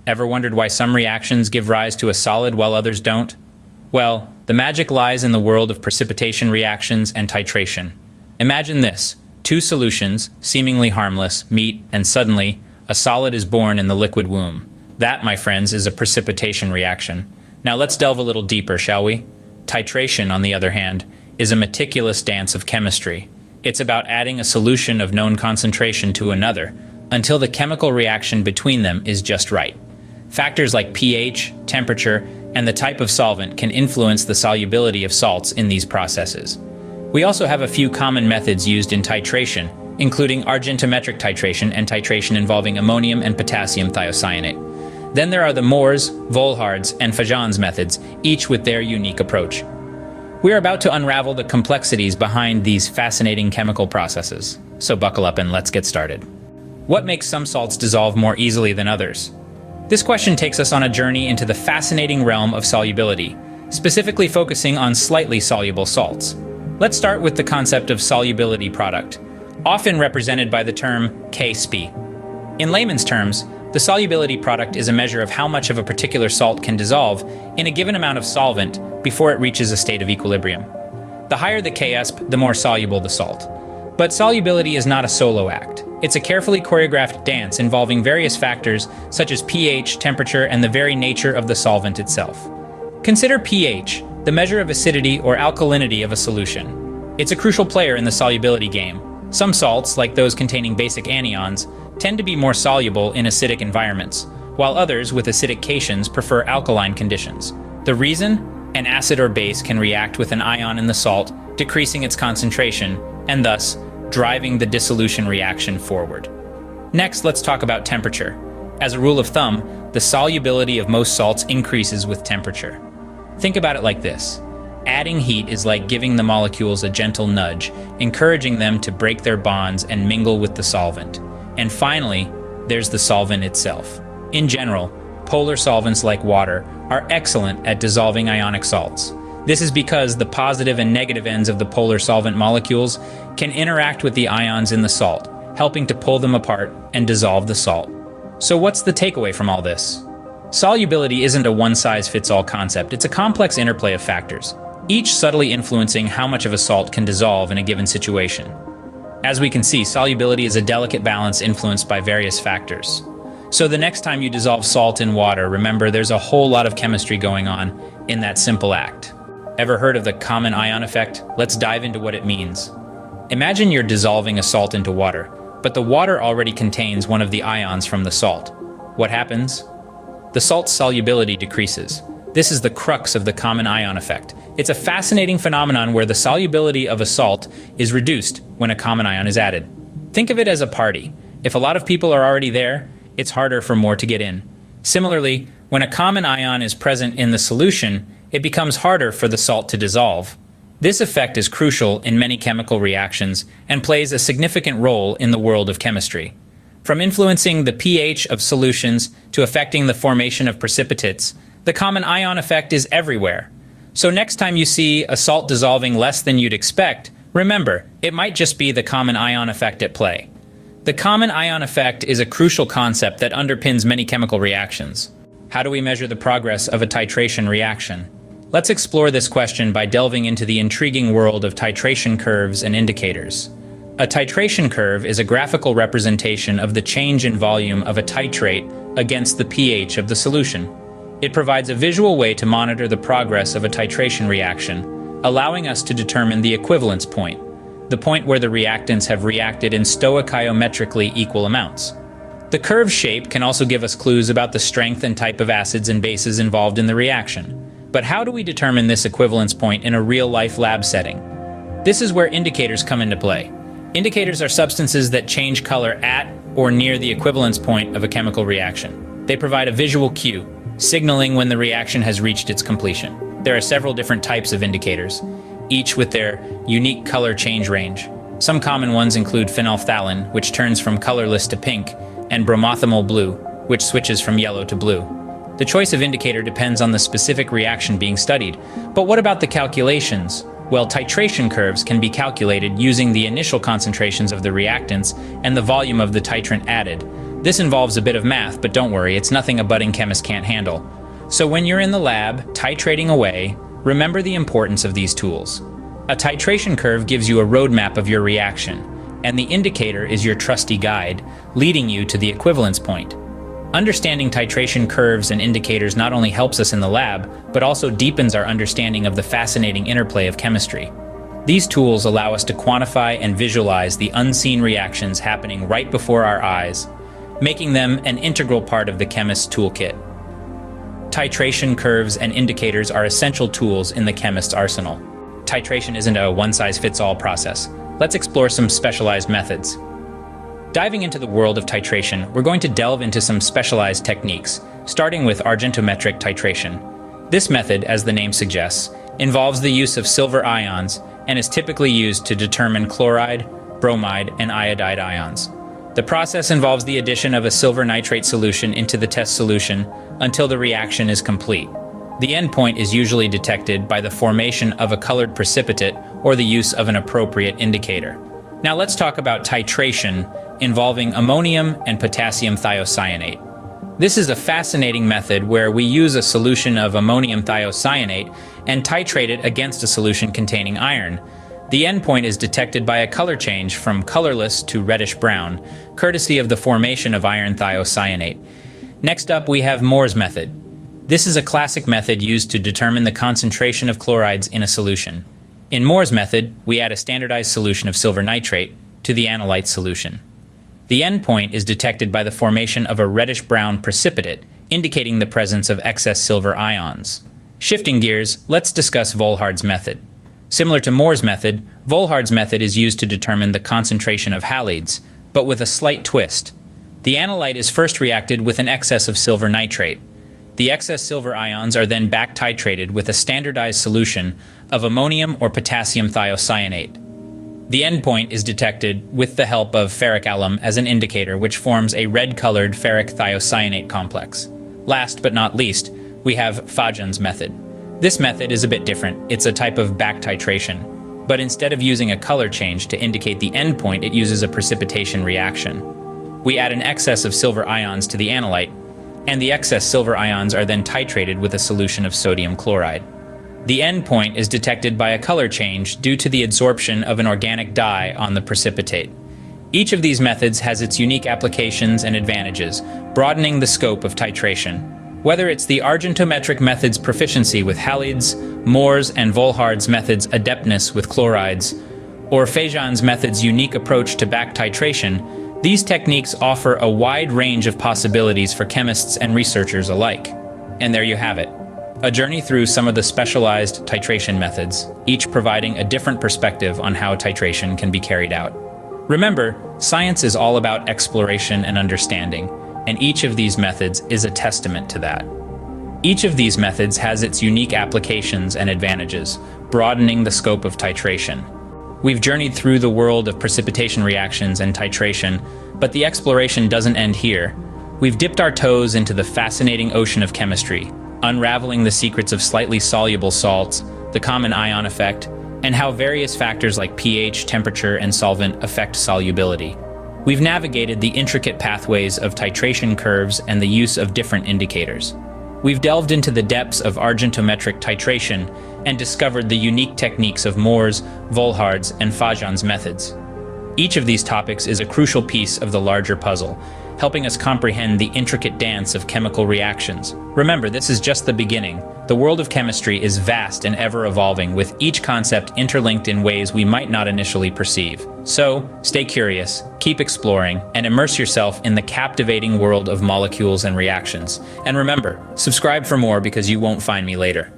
Ever wondered why some reactions give rise to a solid while others don't? Well, the magic lies in the world of precipitation reactions and titration. Imagine this: two solutions, seemingly harmless, meet, and suddenly, a solid is born in the liquid womb. That, my friends, is a precipitation reaction. Now let's delve a little deeper, shall we? Titration, on the other hand, is a meticulous dance of chemistry. It's about adding a solution of known concentration to another, until the chemical reaction between them is just right. Factors like pH, temperature, and the type of solvent can influence the solubility of salts in these processes. We also have a few common methods used in titration, including argentometric titration and titration involving ammonium and potassium thiocyanate. Then there are the Mohr's, Volhard's, and Fajon's methods, each with their unique approach. We are about to unravel the complexities behind these fascinating chemical processes, so buckle up and let's get started. What makes some salts dissolve more easily than others? This question takes us on a journey into the fascinating realm of solubility, specifically focusing on slightly soluble salts. Let's start with the concept of solubility product, often represented by the term K-SPI. In layman's terms, the solubility product is a measure of how much of a particular salt can dissolve in a given amount of solvent before it reaches a state of equilibrium. The higher the K-SPI, the more soluble the salt. But solubility is not a solo act. It's a carefully choreographed dance involving various factors such as pH, temperature, and the very nature of the solvent itself. Consider pH, the measure of acidity or alkalinity of a solution. It's a crucial player in the solubility game. Some salts, like those containing basic anions, tend to be more soluble in acidic environments, while others with acidic cations prefer alkaline conditions. The reason? An acid or base can react with an ion in the salt, decreasing its concentration, and thus driving the dissolution reaction forward. Next, let's talk about temperature. As a rule of thumb, the solubility of most salts increases with temperature. Think about it like this. Adding heat is like giving the molecules a gentle nudge, encouraging them to break their bonds and mingle with the solvent. And finally, there's the solvent itself. In general, polar solvents like water are excellent at dissolving ionic salts. This is because the positive and negative ends of the polar solvent molecules can interact with the ions in the salt, helping to pull them apart and dissolve the salt. So what's the takeaway from all this? Solubility isn't a one-size-fits-all concept. It's a complex interplay of factors, each subtly influencing how much of a salt can dissolve in a given situation. As we can see, solubility is a delicate balance influenced by various factors. So the next time you dissolve salt in water, remember there's a whole lot of chemistry going on in that simple act. Ever heard of the common ion effect? Let's dive into what it means. Imagine you're dissolving a salt into water, but the water already contains one of the ions from the salt. What happens? The salt's solubility decreases. This is the crux of the common ion effect. It's a fascinating phenomenon where the solubility of a salt is reduced when a common ion is added. Think of it as a party. If a lot of people are already there, it's harder for more to get in. Similarly, when a common ion is present in the solution, it becomes harder for the salt to dissolve. This effect is crucial in many chemical reactions and plays a significant role in the world of chemistry. From influencing the pH of solutions to affecting the formation of precipitates, the common ion effect is everywhere. So next time you see a salt dissolving less than you'd expect, remember, it might just be the common ion effect at play. The common ion effect is a crucial concept that underpins many chemical reactions. How do we measure the progress of a titration reaction? Let's explore this question by delving into the intriguing world of titration curves and indicators. A titration curve is a graphical representation of the change in volume of a titrate against the pH of the solution. It provides a visual way to monitor the progress of a titration reaction, allowing us to determine the equivalence point, the point where the reactants have reacted in stoichiometrically equal amounts. The curve's shape can also give us clues about the strength and type of acids and bases involved in the reaction. But how do we determine this equivalence point in a real-life lab setting? This is where indicators come into play. Indicators are substances that change color at or near the equivalence point of a chemical reaction. They provide a visual cue, signaling when the reaction has reached its completion. There are several different types of indicators, each with their unique color change range. Some common ones include phenolphthalein, which turns from colorless to pink, and bromothymol blue, which switches from yellow to blue. The choice of indicator depends on the specific reaction being studied. But what about the calculations? Well, titration curves can be calculated using the initial concentrations of the reactants and the volume of the titrant added. This involves a bit of math, but don't worry, it's nothing a budding chemist can't handle. So when you're in the lab, titrating away, remember the importance of these tools. A titration curve gives you a roadmap of your reaction, and the indicator is your trusty guide, leading you to the equivalence point. Understanding titration curves and indicators not only helps us in the lab, but also deepens our understanding of the fascinating interplay of chemistry. These tools allow us to quantify and visualize the unseen reactions happening right before our eyes, making them an integral part of the chemist's toolkit. Titration curves and indicators are essential tools in the chemist's arsenal. Titration isn't a one-size-fits-all process. Let's explore some specialized methods. Diving into the world of titration, we're going to delve into some specialized techniques, starting with argentometric titration. This method, as the name suggests, involves the use of silver ions and is typically used to determine chloride, bromide, and iodide ions. The process involves the addition of a silver nitrate solution into the test solution until the reaction is complete. The endpoint is usually detected by the formation of a colored precipitate or the use of an appropriate indicator. Now let's talk about titration involving ammonium and potassium thiocyanate. This is a fascinating method where we use a solution of ammonium thiocyanate and titrate it against a solution containing iron. The endpoint is detected by a color change from colorless to reddish-brown, courtesy of the formation of iron thiocyanate. Next up, we have Moore's method. This is a classic method used to determine the concentration of chlorides in a solution. In Moore's method, we add a standardized solution of silver nitrate to the analyte solution. The endpoint is detected by the formation of a reddish-brown precipitate, indicating the presence of excess silver ions. Shifting gears, let's discuss Volhard's method. Similar to Moore's method, Volhard's method is used to determine the concentration of halides, but with a slight twist. The analyte is first reacted with an excess of silver nitrate. The excess silver ions are then back titrated with a standardized solution of ammonium or potassium thiocyanate. The endpoint is detected with the help of ferric alum as an indicator, which forms a red-colored ferric thiocyanate complex. Last but not least, we have Fajon's method. This method is a bit different. It's a type of back titration, but instead of using a color change to indicate the endpoint, it uses a precipitation reaction. We add an excess of silver ions to the analyte, and the excess silver ions are then titrated with a solution of sodium chloride. The endpoint is detected by a color change due to the adsorption of an organic dye on the precipitate. Each of these methods has its unique applications and advantages, broadening the scope of titration. Whether it's the argentometric method's proficiency with halides, Moore's and Volhard's method's adeptness with chlorides, or Fajon's method's unique approach to back titration, these techniques offer a wide range of possibilities for chemists and researchers alike. And there you have it. A journey through some of the specialized titration methods, each providing a different perspective on how titration can be carried out. Remember, science is all about exploration and understanding, and each of these methods is a testament to that. Each of these methods has its unique applications and advantages, broadening the scope of titration. We've journeyed through the world of precipitation reactions and titration, but the exploration doesn't end here. We've dipped our toes into the fascinating ocean of chemistry, unraveling the secrets of slightly soluble salts, the common ion effect, and how various factors like pH, temperature, and solvent affect solubility. We've navigated the intricate pathways of titration curves and the use of different indicators. We've delved into the depths of argentometric titration and discovered the unique techniques of Moore's, Volhard's, and Fajon's methods. Each of these topics is a crucial piece of the larger puzzle, helping us comprehend the intricate dance of chemical reactions. Remember, this is just the beginning. The world of chemistry is vast and ever-evolving, with each concept interlinked in ways we might not initially perceive. So, stay curious, keep exploring, and immerse yourself in the captivating world of molecules and reactions. And remember, subscribe for more because you won't find me later.